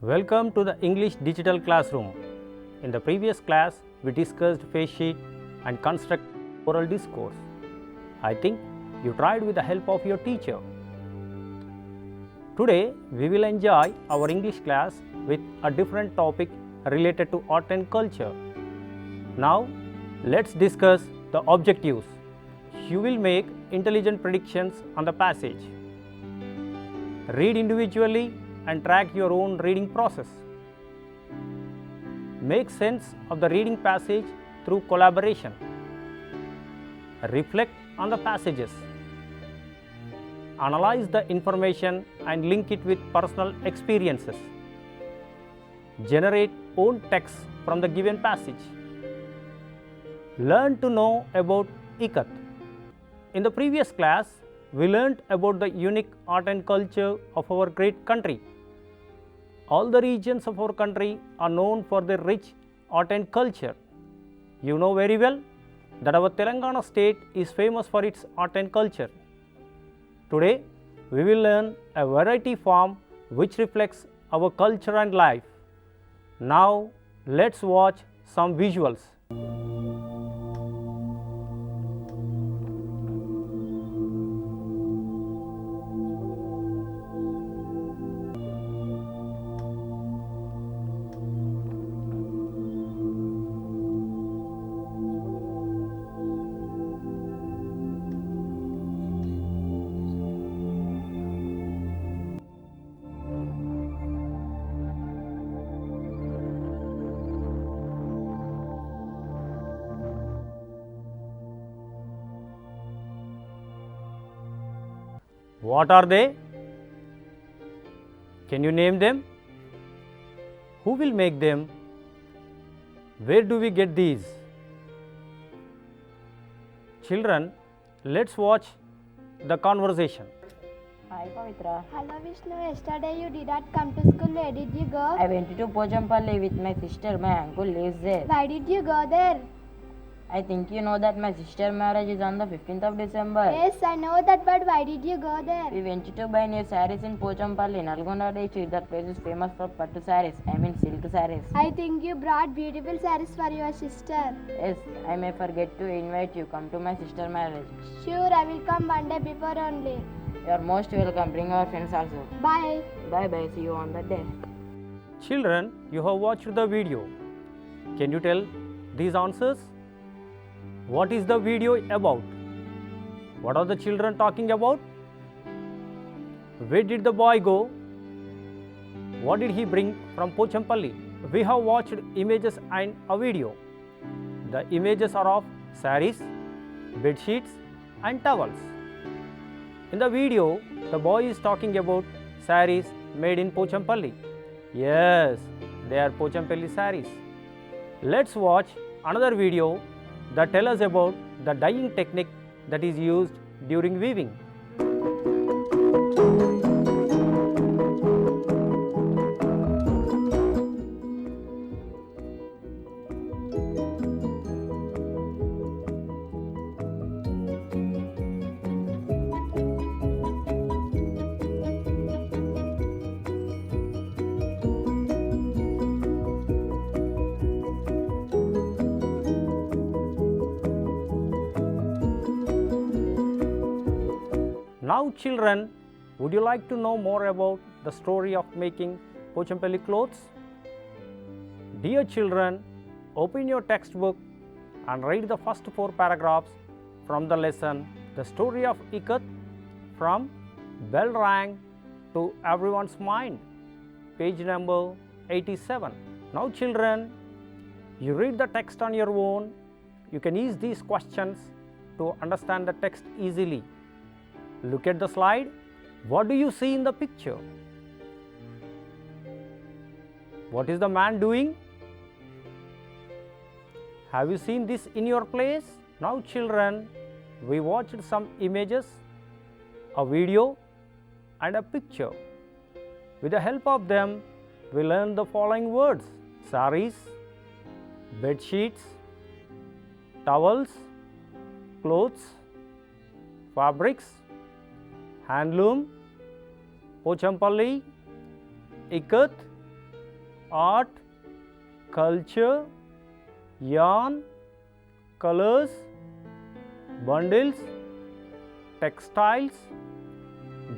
Welcome to the English digital classroom. In the previous class, we discussed face sheet and construct oral discourse. I think you tried with the help of your teacher. Today, we will enjoy our English class with a different topic related to art and culture. Now, let's discuss the objectives. You will make intelligent predictions on the passage. Read individually and track your own reading process. Make sense of the reading passage through collaboration. Reflect on the passages. Analyze the information and link it with personal experiences. Generate own text from the given passage. Learn to know about IKAT. In the previous class, we learned about the unique art and culture of our great country. All the regions of our country are known for their rich art and culture. You know very well that our Telangana state is famous for its art and culture. Today, we will learn a variety form which reflects our culture and life. Now, let's watch some visuals. What are they? Can you name them? Who will make them? Where do we get these? Children, let's watch the conversation. Hi Pavitra. Hello Vishnu, yesterday you did not come to school. Where did you go? I went to 𝗂𝗺𝗺𝗺 with my sister. My uncle lives there. Why did you go there? I think you know that my sister's marriage is on the 15th of December. Yes, I know that, but why did you go there? We went to buy new sarees in 𝗂𝗺𝗺𝗺, Nalgonda district. That place is famous for pattu sarees. I mean silk sarees. I think you brought beautiful sarees for your sister. Yes, I may forget to invite you. Come to my sister's marriage. Sure, I will come one day before only. You are most welcome. Bring our friends also. Bye. Bye bye. See you on that day. Children, you have watched the video. Can you tell these answers? What is the video about? What are the children talking about? Where did the boy go? What did he bring from Pochampalli? We have watched images and a video. The images are of sarees, bed sheets and towels. In the video, the boy is talking about sarees made in Pochampalli. Yes, they are Pochampalli sarees. Let's watch another video that tells us about the dyeing technique that is used during weaving. Now children, would you like to know more about the story of making Pochampalli clothes? Dear children, open your textbook and read the first 4 paragraphs from the lesson, The Story of IKAT, from Bell Rang to Everyone's Mind, page number 87. Now children, you read the text on your own. You can use these questions to understand the text easily. Look at the slide. What do you see in the picture? What is the man doing? Have you seen this in your place? Now children, we watched some images, a video and a picture. With the help of them, we learned the following words: sarees, bed sheets, towels, clothes, fabrics, handloom, Pochampalli, IKAT, art, culture, yarn, colors, bundles, textiles,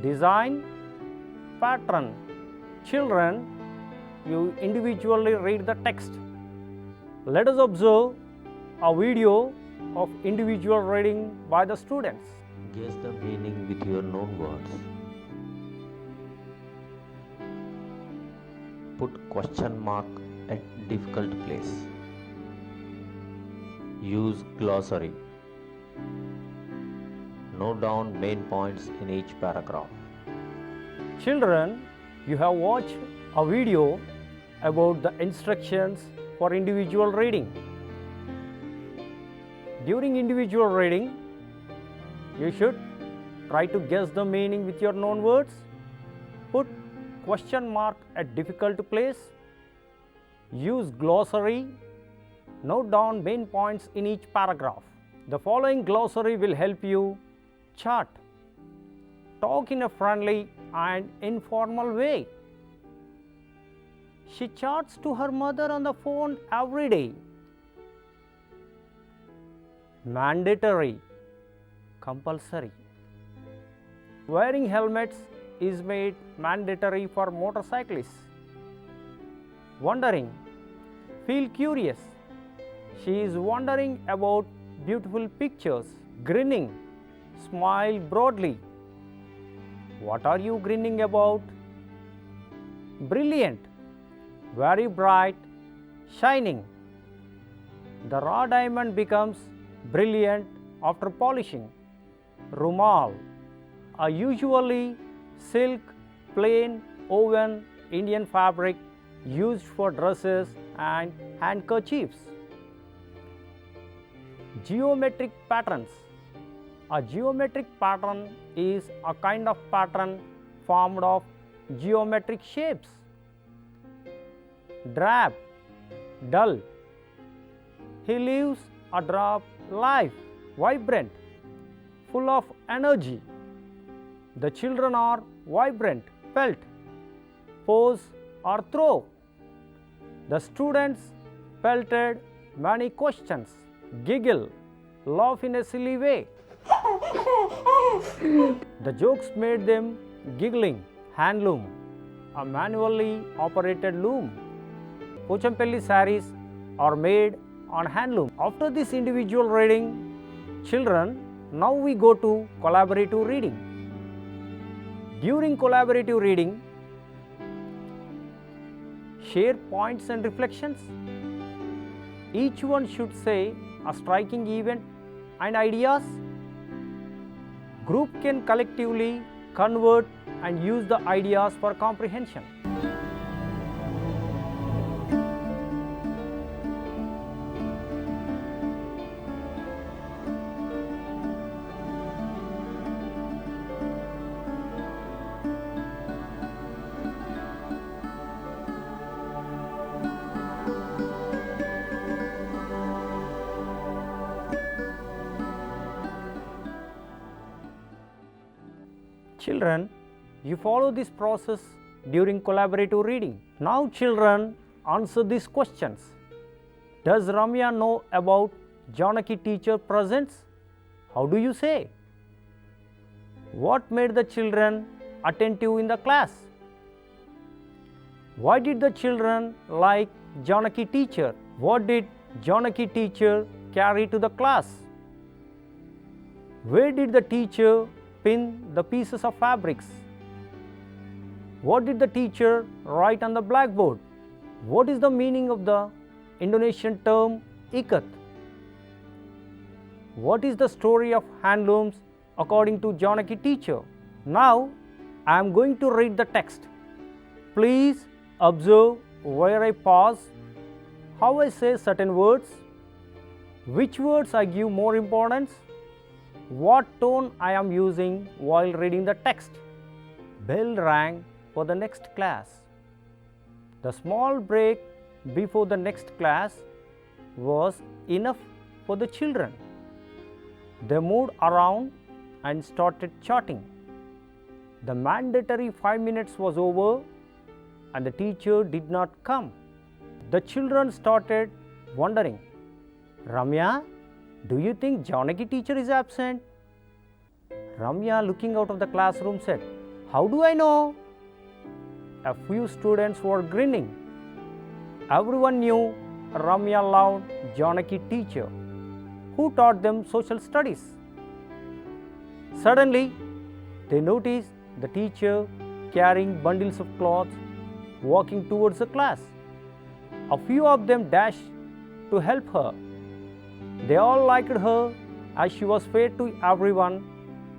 design, pattern. Children, you individually read the text. Let us observe a video of individual reading by the students. Guess the meaning with your known words. Put question mark at difficult place. Use glossary. Note down main points in each paragraph. Children, you have watched a video about the instructions for individual reading. During individual reading, you should try to guess the meaning with your known words. Put question mark at difficult place. Use glossary. Note down main points in each paragraph. The following glossary will help you chat. Talk in a friendly and informal way. She chats to her mother on the phone every day. Mandatory, compulsory. Wearing helmets is made mandatory for motorcyclists. Wondering, feel curious. She is wondering about beautiful pictures. Grinning, smile broadly. What are you grinning about? Brilliant, very bright, shining. The raw diamond becomes brilliant after polishing. Rumal, a usually silk, plain, woven Indian fabric used for dresses and handkerchiefs. Geometric patterns. A geometric pattern is a kind of pattern formed of geometric shapes. Drab, dull. He lives a drab life, vibrant, full of energy. The children are vibrant, felt, pose or throw. The students pelted many questions, giggle, laugh in a silly way. The jokes made them giggling. Handloom, a manually operated loom. Pochampalli sarees are made on handloom. After this individual reading, children, now we go to collaborative reading. During collaborative reading, share points and reflections. Each one should say a striking event and ideas. Group can collectively convert and use the ideas for comprehension. Children, you follow this process during collaborative reading. Now children, answer these questions. Does Ramya know about Janaki teacher presence? How do you say? What made the children attentive in the class? Why did the children like Janaki teacher? What did Janaki teacher carry to the class? Where did the teacher pin the pieces of fabrics? What did the teacher write on the blackboard? What is the meaning of the Indonesian term IKAT? What is the story of handlooms according to Janaki teacher? Now I am going to read the text. Please observe where I pause, how I say certain words, which words I give more importance, what tone I am using while reading the text. Bell rang for the next class. The small break before the next class was enough for the children. They moved around and started chatting. The mandatory 5 minutes was over. and the teacher did not come. The children started wondering, Ramya, do you think Janaki teacher is absent? Ramya, looking out of the classroom, said, how do I know? A few students were grinning. Everyone knew Ramya loved Janaki teacher, who taught them social studies. Suddenly, they noticed the teacher carrying bundles of clothes, walking towards the class. A few of them dashed to help her. They all liked her as she was fair to everyone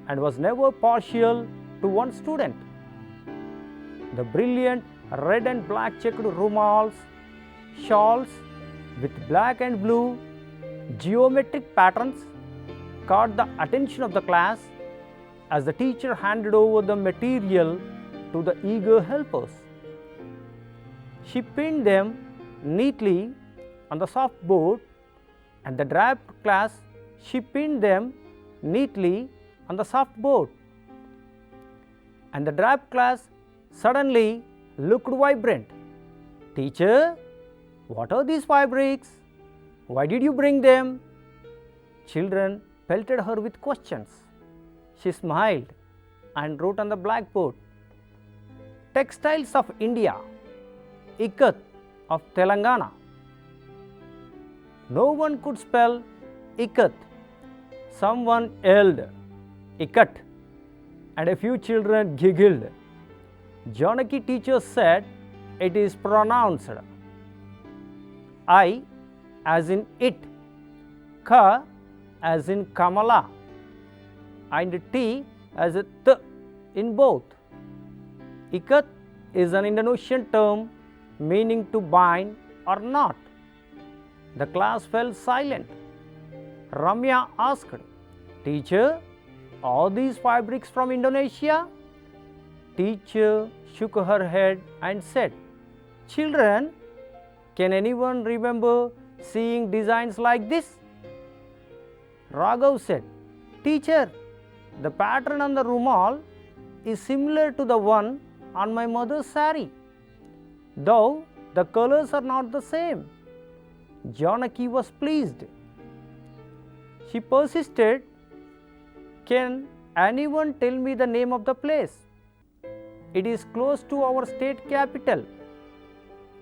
and was never partial to one student. The brilliant red and black checked rumals, shawls with black and blue geometric patterns caught the attention of the class as the teacher handed over the material to the eager helpers. She pinned them neatly on the soft board, and the draped class she pinned them neatly on the soft board. And the draped class suddenly looked vibrant. Teacher, what are these fabrics? Why did you bring them? Children pelted her with questions. She smiled and wrote on the blackboard, Textiles of India, IKAT of Telangana. No one could spell IKAT. Someone yelled, IKAT, and a few children giggled. Janaki teacher said it is pronounced I as in it, Ka as in Kamala, and T as a T in both. IKAT is an Indonesian term meaning to bind or knot. The class fell silent. Ramya asked, Teacher, are these fabrics from Indonesia? Teacher shook her head and said, Children, can anyone remember seeing designs like this? Raghav said, Teacher, the pattern on the rumal is similar to the one on my mother's sari, though the colors are not the same. Janaki was pleased. She persisted, Can anyone tell me the name of the place? It is close to our state capital.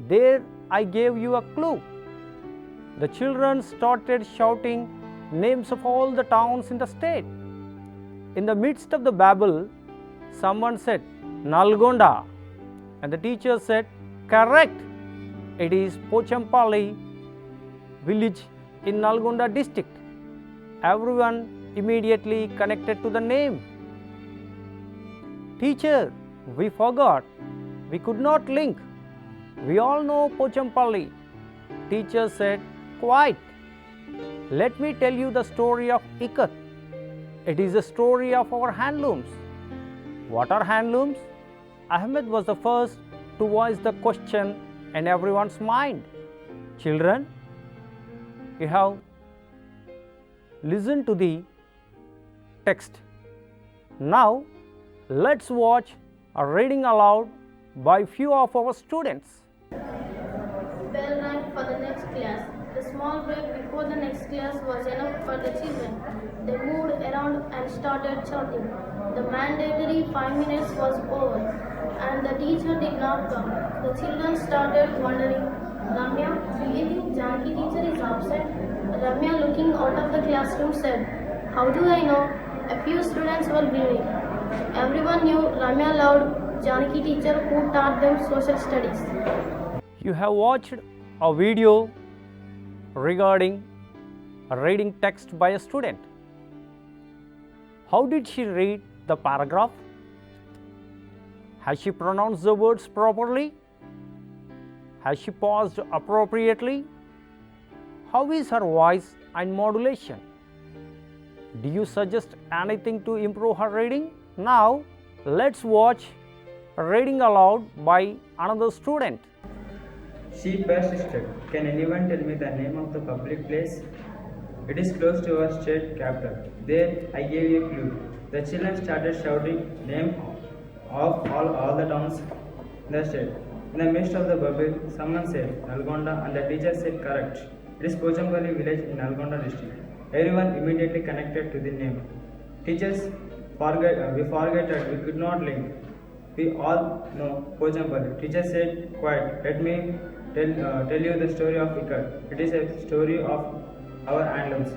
There I gave you a clue. The children started shouting names of all the towns in the state. In the midst of the babble, someone said, Nalgonda, and the teacher said, Correct, it is Pochampally village in Nalgonda district. Everyone immediately connected to the name. Teacher, we forgot. We could not link. We all know Pochampally. Teacher said, Quite. Let me tell you the story of IKAT. It is a story of our handlooms. What are handlooms? Ahmed was the first to voice the question in everyone's mind. Children, you have listened to the text. Now, let's watch a reading aloud by few of our students. Bell rang for the next class. The small break before the next class was enough for the children. They moved around and started shouting. The mandatory 5 minutes was over, and the teacher did not come. The children started wondering, Ramya, do you think Janaki teacher is absent? Ramya, looking out of the classroom, said, How do I know? A few students were grinning. Everyone knew Ramya loved Janaki teacher who taught them social studies. You have watched a video regarding a reading text by a student. How did she read the paragraph? Has she pronounced the words properly? Has she paused appropriately? How is her voice and modulation? Do you suggest anything to improve her reading? Now, let's watch reading aloud by another student. She persisted. Can anyone tell me the name of the public place? It is close to our state capital. There I gave you a clue. The children started shouting names of all the towns in the state. In the midst of the bubble, someone said Nalgonda and the teacher said correct. It is 𝗂𝗃𝗃𝗃 village in Nalgonda district. Everyone immediately connected to the name. Teachers we forget that we could not link. We all know 𝗂𝗃𝗃𝗃. Teacher said quiet. Let me tell you the story of IKAT. It is a story of our handlooms.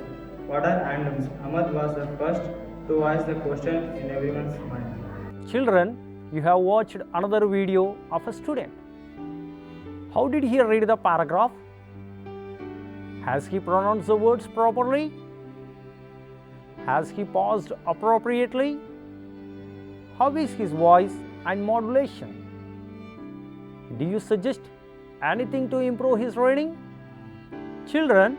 What are handlooms? Ahmad was the first to voice the question in everyone's mind. Children, you have watched another video of a student. How did he read the paragraph? Has he pronounced the words properly? Has he paused appropriately? How is his voice and modulation? Do you suggest anything to improve his reading? Children,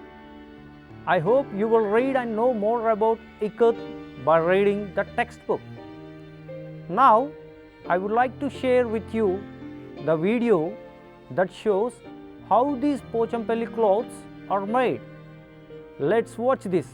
I hope you will read and know more about IKAT by reading the textbook. Now, I would like to share with you the video that shows how these 𝗂𝗃𝗃𝗃 clothes are made. Let's watch this.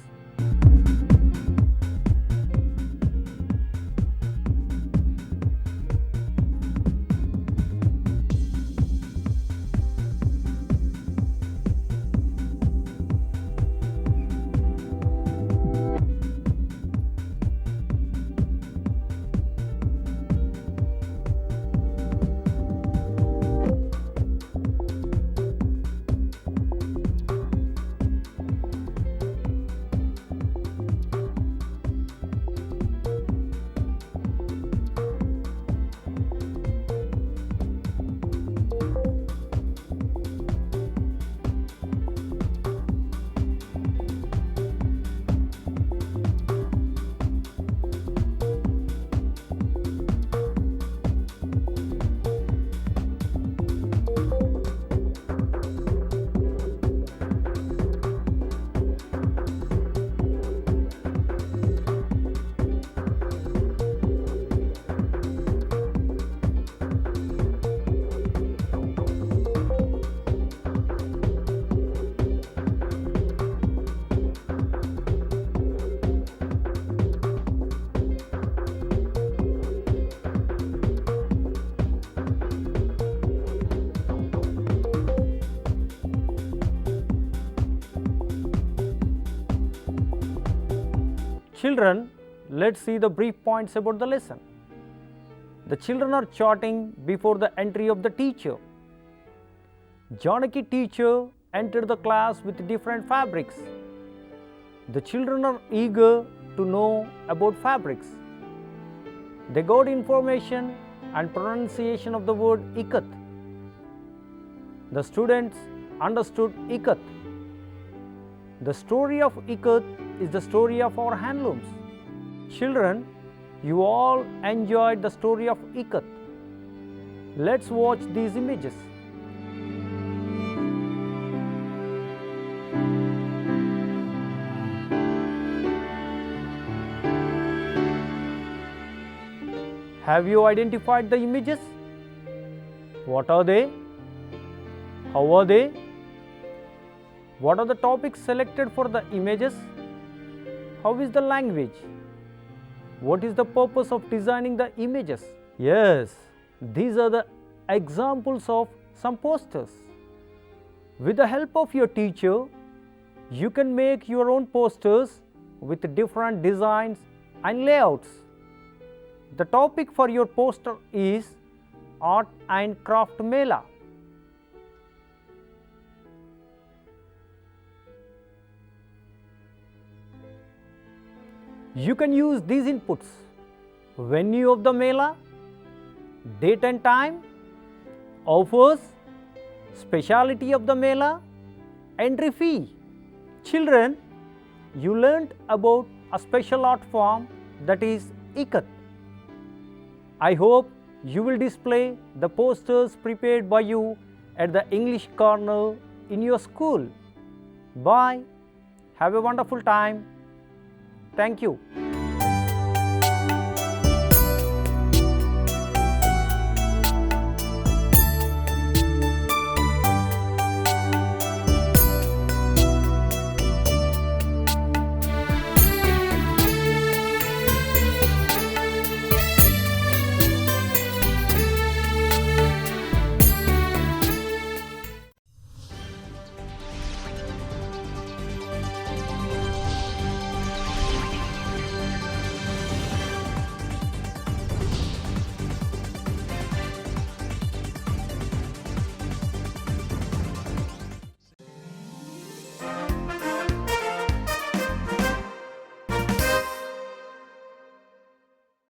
Children, let's see the brief points about the lesson. The children are chatting before the entry of the teacher. Janaki teacher entered the class with different fabrics. The children are eager to know about fabrics. They got information and pronunciation of the word IKAT. The students understood IKAT. The story of IKAT is the story of our handlooms. Children, you all enjoyed the story of IKAT. Let's watch these images. Have you identified the images? What are they? How are they? What are the topics selected for the images? How is the language? What is the purpose of designing the images? Yes, these are the examples of some posters. With the help of your teacher, you can make your own posters with different designs and layouts. The topic for your poster is Art and Craft Mela. You can use these inputs: venue of the Mela, date and time, offers, speciality of the Mela, entry fee. Children, you learnt about a special art form, that is IKAT. I hope you will display the posters prepared by you at the English corner in your school. Bye. Have a wonderful time. Thank you.